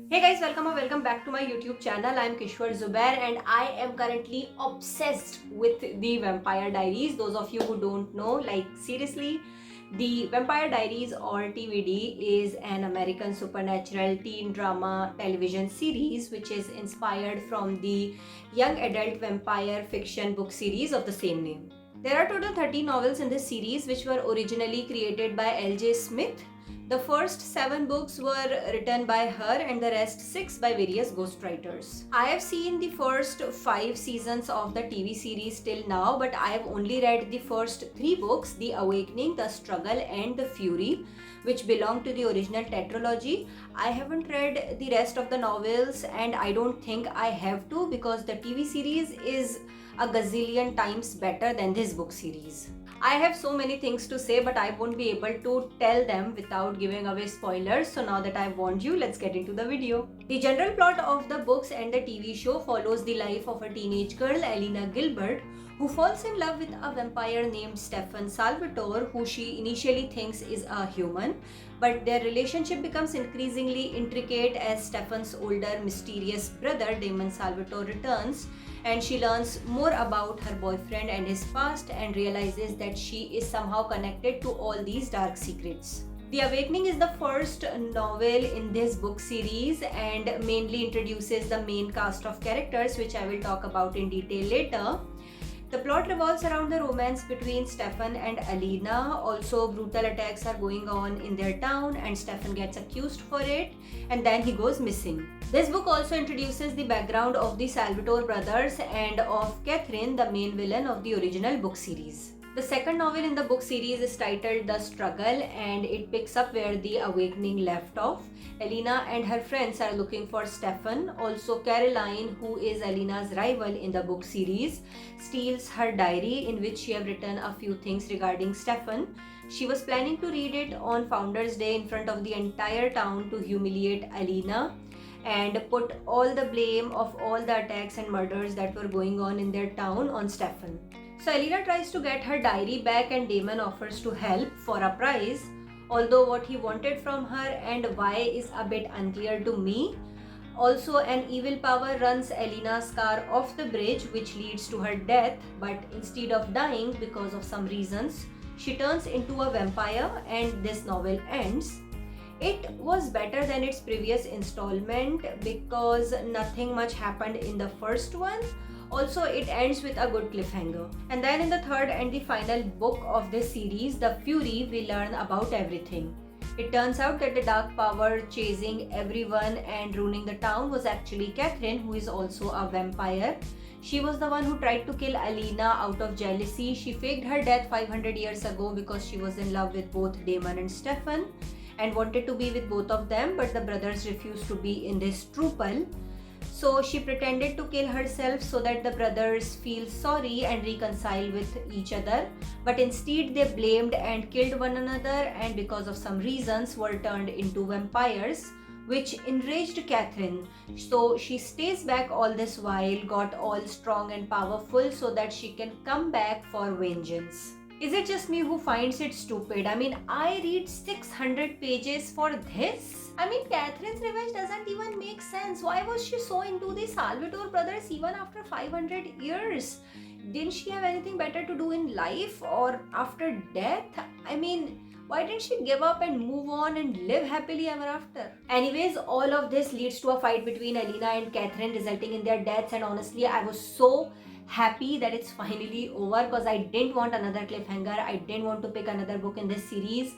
Hey guys, welcome or welcome back to my YouTube channel. I'm Kishwar Zubair and I am currently obsessed with the Vampire Diaries. Those of you who don't know, like seriously, the Vampire Diaries or TVD is an American supernatural teen drama television series which is inspired from the young adult vampire fiction book series of the same name. There are total 30 novels in this series which were originally created by L.J. Smith. The first 7 books were written by her and the rest 6 by various ghostwriters. I have seen the first 5 seasons of the TV series till now, but I have only read the first 3 books, The Awakening, The Struggle and The Fury, which belong to the original tetralogy. I haven't read the rest of the novels and I don't think I have to because the TV series is a gazillion times better than this book series. I have so many things to say, but I won't be able to tell them without giving away spoilers. So now that I've warned you, let's get into the video. The general plot of the books and the TV show follows the life of a teenage girl, Elena Gilbert, who falls in love with a vampire named Stefan Salvatore, who she initially thinks is a human. But their relationship becomes increasingly intricate as Stefan's older, mysterious brother, Damon Salvatore, returns, and she learns more about her boyfriend and his past and realizes that she is somehow connected to all these dark secrets. The Awakening is the first novel in this book series and mainly introduces the main cast of characters, which I will talk about in detail later. The plot revolves around the romance between Stefan and Alina. Also, brutal attacks are going on in their town and Stefan gets accused for it and then he goes missing. This book also introduces the background of the Salvatore brothers and of Catherine, the main villain of the original book series. The second novel in the book series is titled The Struggle and it picks up where The Awakening left off. Elena and her friends are looking for Stefan. Also, Caroline, who is Elena's rival in the book series, steals her diary in which she have written a few things regarding Stefan. She was planning to read it on Founders Day in front of the entire town to humiliate Elena and put all the blame of all the attacks and murders that were going on in their town on Stefan. So Elena tries to get her diary back and Damon offers to help for a prize, although what he wanted from her and why is a bit unclear to me. Also, an evil power runs Elena's car off the bridge, which leads to her death, but instead of dying because of some reasons, she turns into a vampire and this novel ends. It was better than its previous installment because nothing much happened in the first one. Also, it ends with a good cliffhanger. And then in the third and the final book of this series, The Fury, we learn about everything. It turns out that the dark power chasing everyone and ruining the town was actually Catherine, who is also a vampire. She was the one who tried to kill Alina out of jealousy. She faked her death 500 years ago because she was in love with both Damon and Stefan and wanted to be with both of them, but the brothers refused to be in this trouble. So she pretended to kill herself so that the brothers feel sorry and reconcile with each other. But instead they blamed and killed one another and because of some reasons were turned into vampires, which enraged Catherine. So she stays back all this while, got all strong and powerful so that she can come back for vengeance. Is it just me who finds it stupid? I mean, I read 600 pages for this? I mean, Catherine's revenge doesn't even make sense. Why was she so into the Salvatore brothers even after 500 years? Didn't she have anything better to do in life or after death? I mean, why didn't she give up and move on and live happily ever after? Anyways, all of this leads to a fight between Elena and Catherine resulting in their deaths, and honestly, I was so happy that it's finally over because I didn't want another cliffhanger. I didn't want to pick another book in this series.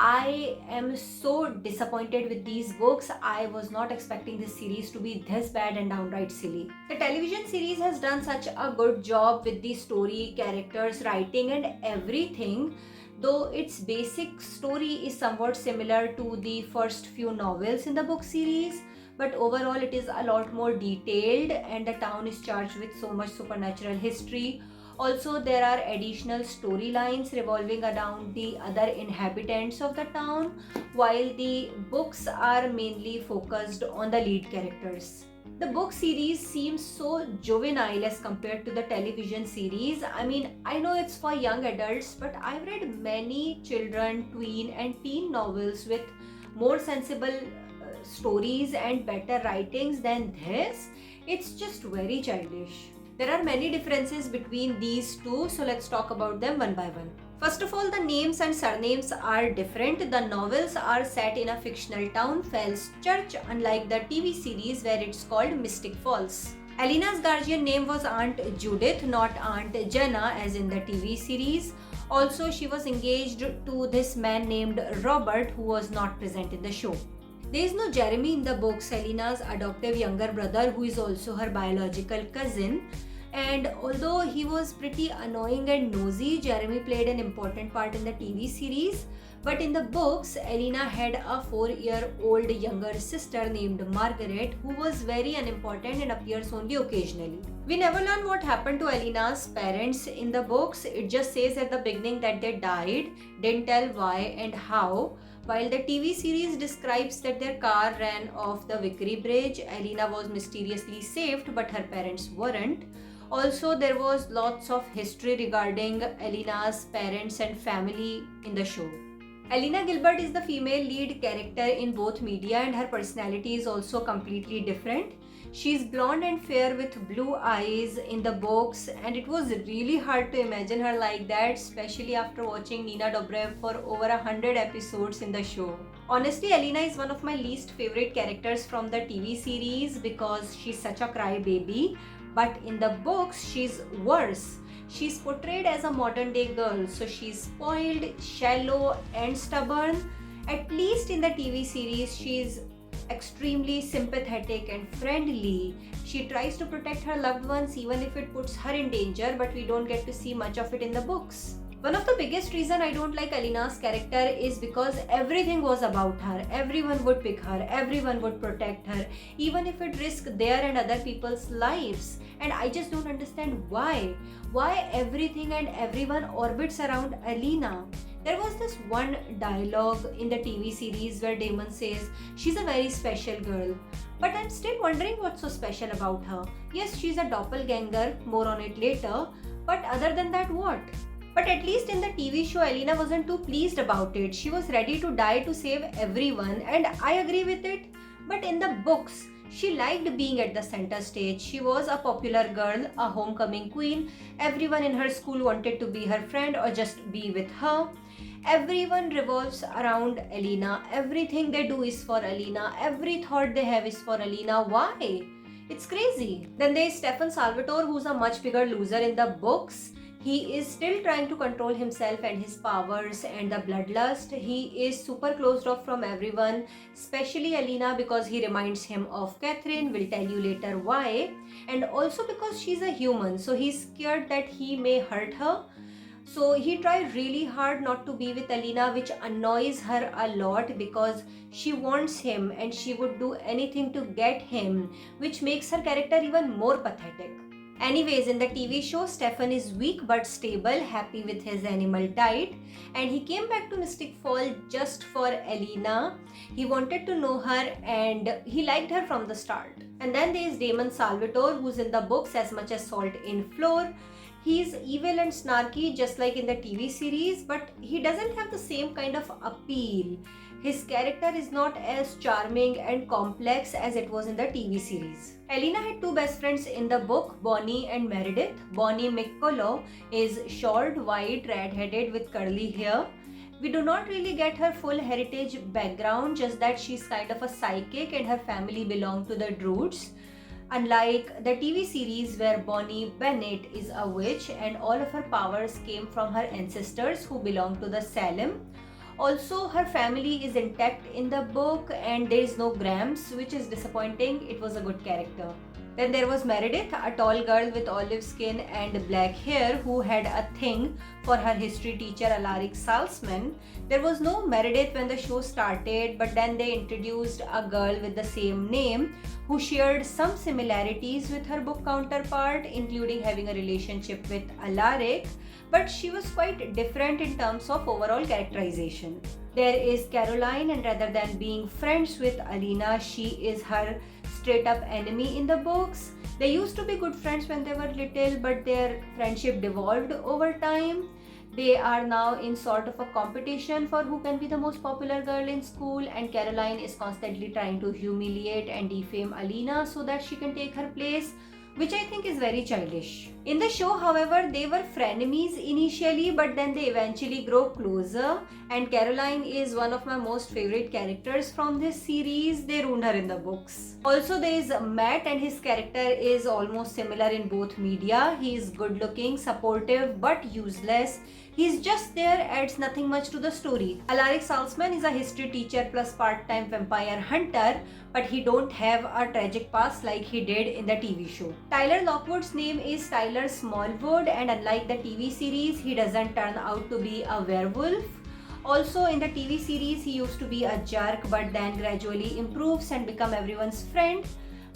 I am so disappointed with these books. I was not expecting this series to be this bad and downright silly. The television series has done such a good job with the story, characters, writing and everything. Though its basic story is somewhat similar to the first few novels in the book series, but overall it is a lot more detailed and the town is charged with so much supernatural history. Also, there are additional storylines revolving around the other inhabitants of the town, while the books are mainly focused on the lead characters. The book series seems so juvenile as compared to the television series. I mean, I know it's for young adults, but I've read many children, tween and teen novels with more sensible stories and better writings than this. It's just very childish. There are many differences between these two, so let's talk about them one by one. First of all, the names and surnames are different. The novels are set in a fictional town, Fells Church, unlike the TV series where it's called Mystic Falls. Alina's guardian name was Aunt Judith, not Aunt Jenna as in the TV series. Also, she was engaged to this man named Robert, who was not present in the show. There is no Jeremy in the books, Alina's adoptive younger brother, who is also her biological cousin. And although he was pretty annoying and nosy, Jeremy played an important part in the TV series. But in the books, Alina had a 4-year-old younger sister named Margaret, who was very unimportant and appears only occasionally. We never learn what happened to Alina's parents in the books. It just says at the beginning that they died, didn't tell why and how. While the TV series describes that their car ran off the Vickery Bridge, Alina was mysteriously saved, but her parents weren't. Also, there was lots of history regarding Alina's parents and family in the show. Alina Gilbert is the female lead character in both media, and her personality is also completely different. She's blonde and fair with blue eyes in the books, and it was really hard to imagine her like that, especially after watching Nina Dobrev for over 100 episodes in the show. Honestly, Alina is one of my least favorite characters from the TV series because she's such a crybaby, but in the books she's worse. She's portrayed as a modern day girl, so she's spoiled, shallow and stubborn. At least in the TV series, she's extremely sympathetic and friendly. She tries to protect her loved ones even if it puts her in danger, but we don't get to see much of it in the books. One of the biggest reasons I don't like Alina's character is because everything was about her. Everyone would pick her, everyone would protect her, even if it risked their and other people's lives. And I just don't understand why. Why everything and everyone orbits around Alina. There was this one dialogue in the TV series where Damon says, "She's a very special girl." But I'm still wondering what's so special about her. Yes, she's a doppelganger, more on it later, but other than that, what? But at least in the TV show, Alina wasn't too pleased about it. She was ready to die to save everyone, and I agree with it. But in the books, she liked being at the center stage. She was a popular girl, a homecoming queen. Everyone in her school wanted to be her friend or just be with her. Everyone revolves around Alina. Everything they do is for Alina. Every thought they have is for Alina. Why? It's crazy. Then there is Stefan Salvatore, who's a much bigger loser in the books. He is still trying to control himself and his powers and the bloodlust. He is super closed off from everyone, especially Alina, because he reminds him of Catherine. We'll tell you later why. And also because she's a human, so he's scared that he may hurt her. So he tried really hard not to be with Alina, which annoys her a lot because she wants him and she would do anything to get him, which makes her character even more pathetic. Anyways, in the TV show, Stefan is weak but stable, happy with his animal diet, and he came back to Mystic Fall just for Alina. He wanted to know her and he liked her from the start. And then there is Damon Salvatore, who's in the books as much as salt in flour. He's evil and snarky just like in the TV series, but he doesn't have the same kind of appeal. His character is not as charming and complex as it was in the TV series. Alina had two best friends in the book, Bonnie and Meredith. Bonnie McCullough is short, white, red-headed with curly hair. We do not really get her full heritage background, just that she's kind of a psychic and her family belong to the Droods. Unlike the TV series where Bonnie Bennett is a witch and all of her powers came from her ancestors who belong to the Salem. Also, her family is intact in the book and there is no Gramps, which is disappointing. It was a good character. Then there was Meredith, a tall girl with olive skin and black hair who had a thing for her history teacher Alaric Salzman. There was no Meredith when the show started, but then they introduced a girl with the same name who shared some similarities with her book counterpart, including having a relationship with Alaric, but she was quite different in terms of overall characterization. There is Caroline, and rather than being friends with Alina, she is her straight up enemy in the books. They used to be good friends when they were little, but their friendship devolved over time. They are now in sort of a competition for who can be the most popular girl in school, and Caroline is constantly trying to humiliate and defame Alina so that she can take her place, which I think is very childish. In the show, however, they were frenemies initially, but then they eventually grow closer, and Caroline is one of my most favorite characters from this series. They ruined her in the books. Also, there is Matt, and his character is almost similar in both media. He is good looking, supportive, but useless. He's just there, adds nothing much to the story. Alaric Salzman is a history teacher plus part-time vampire hunter, but he don't have a tragic past like he did in the TV show. Tyler Lockwood's name is Tyler Smallwood, and unlike the TV series, he doesn't turn out to be a werewolf. Also, in the TV series, he used to be a jerk, but then gradually improves and become everyone's friend.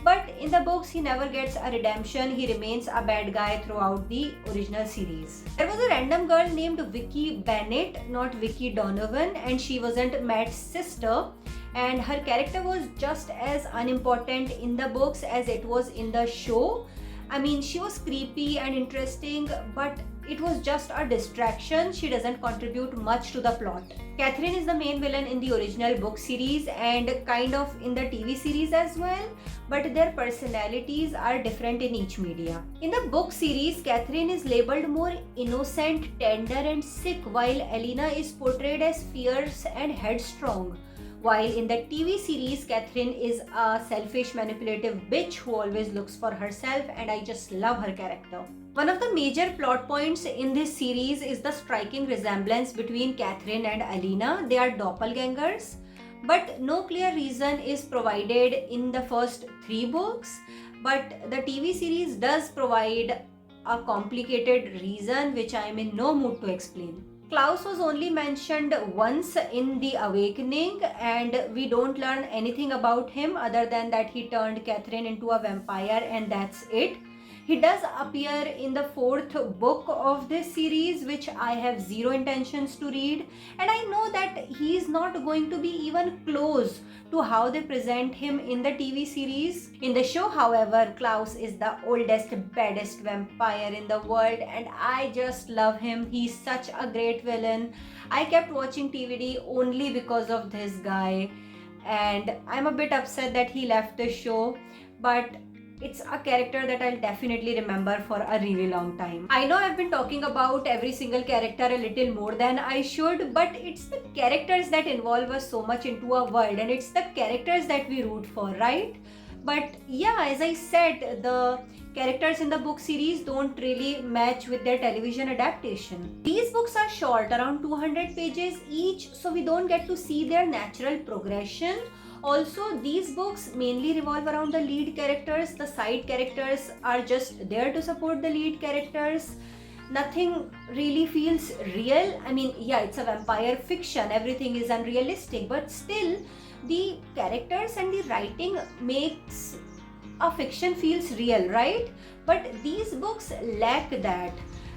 But in the books, he never gets a redemption. He remains a bad guy throughout the original series. There was a random girl named Vicky Bennett, not Vicky Donovan, and she wasn't Matt's sister. And her character was just as unimportant in the books as it was in the show. I mean, she was creepy and interesting, but it was just a distraction. She doesn't contribute much to the plot. Catherine is the main villain in the original book series and kind of in the TV series as well, but their personalities are different in each media. In the book series, Catherine is labeled more innocent, tender and sick, while Elena is portrayed as fierce and headstrong. While in the TV series, Catherine is a selfish, manipulative bitch who always looks for herself, and I just love her character. One of the major plot points in this series is the striking resemblance between Catherine and Alina. They are doppelgangers, but no clear reason is provided in the first 3 books. But the TV series does provide a complicated reason which I am in no mood to explain. Klaus was only mentioned once in The Awakening, and we don't learn anything about him other than that he turned Catherine into a vampire, and that's it. He does appear in the 4th book of this series, which I have zero intentions to read, and I know that he is not going to be even close to how they present him in the TV series. In the show, however, Klaus is the oldest, baddest vampire in the world, and I just love him. He's such a great villain. I kept watching TVD only because of this guy, and I'm a bit upset that he left the show, but it's a character that I'll definitely remember for a really long time. I know I've been talking about every single character a little more than I should, but it's the characters that involve us so much into a world, and it's the characters that we root for, right? But yeah, as I said, the characters in the book series don't really match with their television adaptation. These books are short, around 200 pages each, so we don't get to see their natural progression. Also, these books mainly revolve around the lead characters. The side characters are just there to support the lead characters. Nothing really feels real. I mean, yeah, it's a vampire fiction. Everything is unrealistic, but still, the characters and the writing makes a fiction feels real, right? But these books lack that.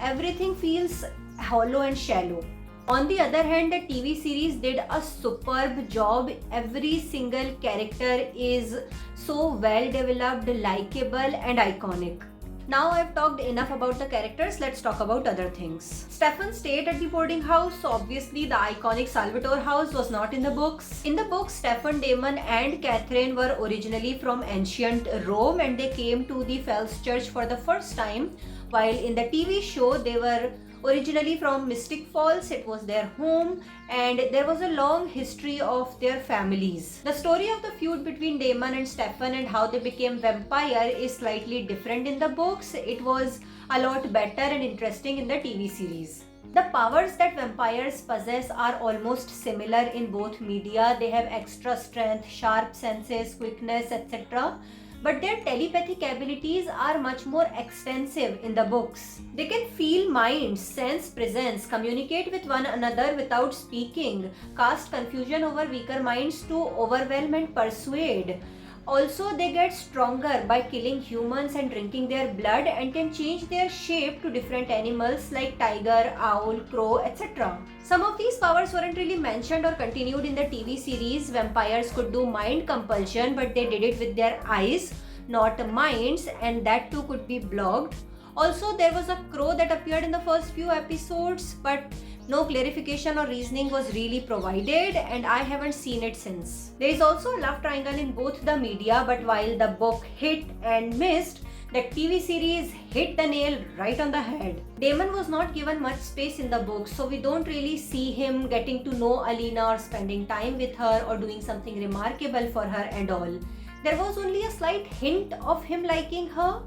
Everything feels hollow and shallow. On the other hand, the TV series did a superb job. Every single character is so well developed, likable and iconic. Now I've talked enough about the characters, let's talk about other things. Stefan stayed at the boarding house, so obviously the iconic Salvatore house was not in the books. In the books, Stefan, Damon and Catherine were originally from ancient Rome, and they came to the Fells Church for the first time, while in the TV show they were originally from Mystic Falls. It was their home, and there was a long history of their families. The story of the feud between Damon and Stefan and how they became vampire is slightly different in the books. It was a lot better and interesting in the TV series. The powers that vampires possess are almost similar in both media. They have extra strength, sharp senses, quickness, etc. But their telepathic abilities are much more extensive in the books. They can feel minds, sense presence, communicate with one another without speaking, cast confusion over weaker minds to overwhelm and persuade. Also, they get stronger by killing humans and drinking their blood, and can change their shape to different animals like tiger, owl, crow, etc. Some of these powers weren't really mentioned or continued in the TV series. Vampires could do mind compulsion, but they did it with their eyes, not minds, and that too could be blocked. Also, there was a crow that appeared in the first few episodes, but no clarification or reasoning was really provided, and I haven't seen it since. There is also a love triangle in both the media, but while the book hit and missed, the TV series hit the nail right on the head. Damon was not given much space in the book, so we don't really see him getting to know Alina or spending time with her or doing something remarkable for her and all. There was only a slight hint of him liking her,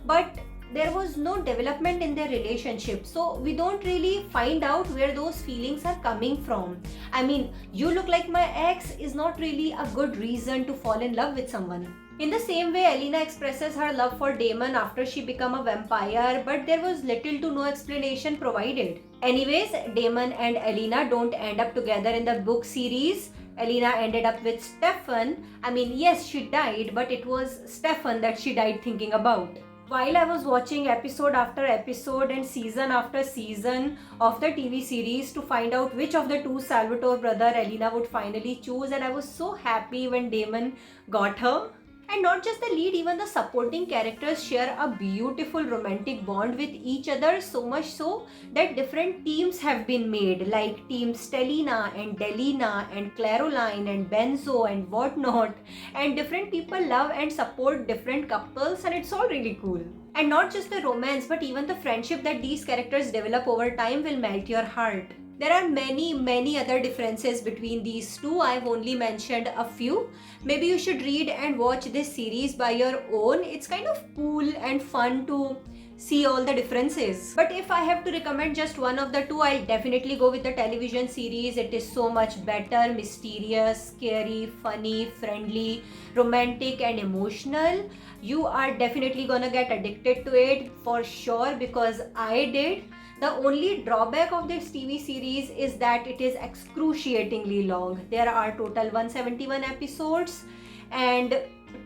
but there was no development in their relationship, so we don't really find out where those feelings are coming from. I mean, you look like my ex is not really a good reason to fall in love with someone. In the same way, Alina expresses her love for Damon after she became a vampire, but there was little to no explanation provided. Anyways, Damon and Alina don't end up together in the book series. Alina ended up with Stefan. I mean, yes, she died, but it was Stefan that she died thinking about. While I was watching episode after episode and season after season of the TV series to find out which of the two Salvatore brother Alina would finally choose, and I was so happy when Damon got her. And not just the lead, even the supporting characters share a beautiful romantic bond with each other, so much so that different teams have been made, like Team Stelina and Delina and Caroline and Benzo and whatnot, and different people love and support different couples, and it's all really cool. And not just the romance, but even the friendship that these characters develop over time will melt your heart. There are many other differences between these two. I've only mentioned a few. Maybe you should read and watch this series by your own. It's kind of cool and fun to see all the differences. But if I have to recommend just one of the two, I'll definitely go with the television series. It is so much better, mysterious, scary, funny, friendly, romantic and emotional. You are definitely gonna get addicted to it for sure, because I did. The only drawback of this TV series is that it is excruciatingly long. There are total 171 episodes and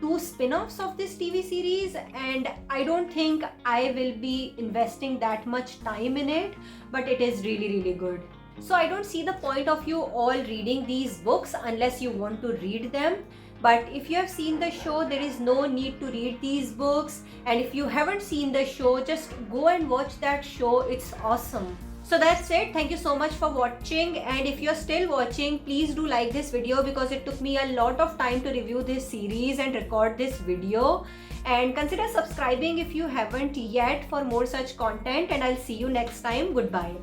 2 spin-offs of this TV series, and I don't think I will be investing that much time in it, but it is really good. So I don't see the point of you all reading these books unless you want to read them. But if you have seen the show, there is no need to read these books. And if you haven't seen the show, just go and watch that show. It's awesome. So that's it. Thank you so much for watching. And if you're still watching, please do like this video, because it took me a lot of time to review this series and record this video. And consider subscribing if you haven't yet for more such content. And I'll see you next time. Goodbye.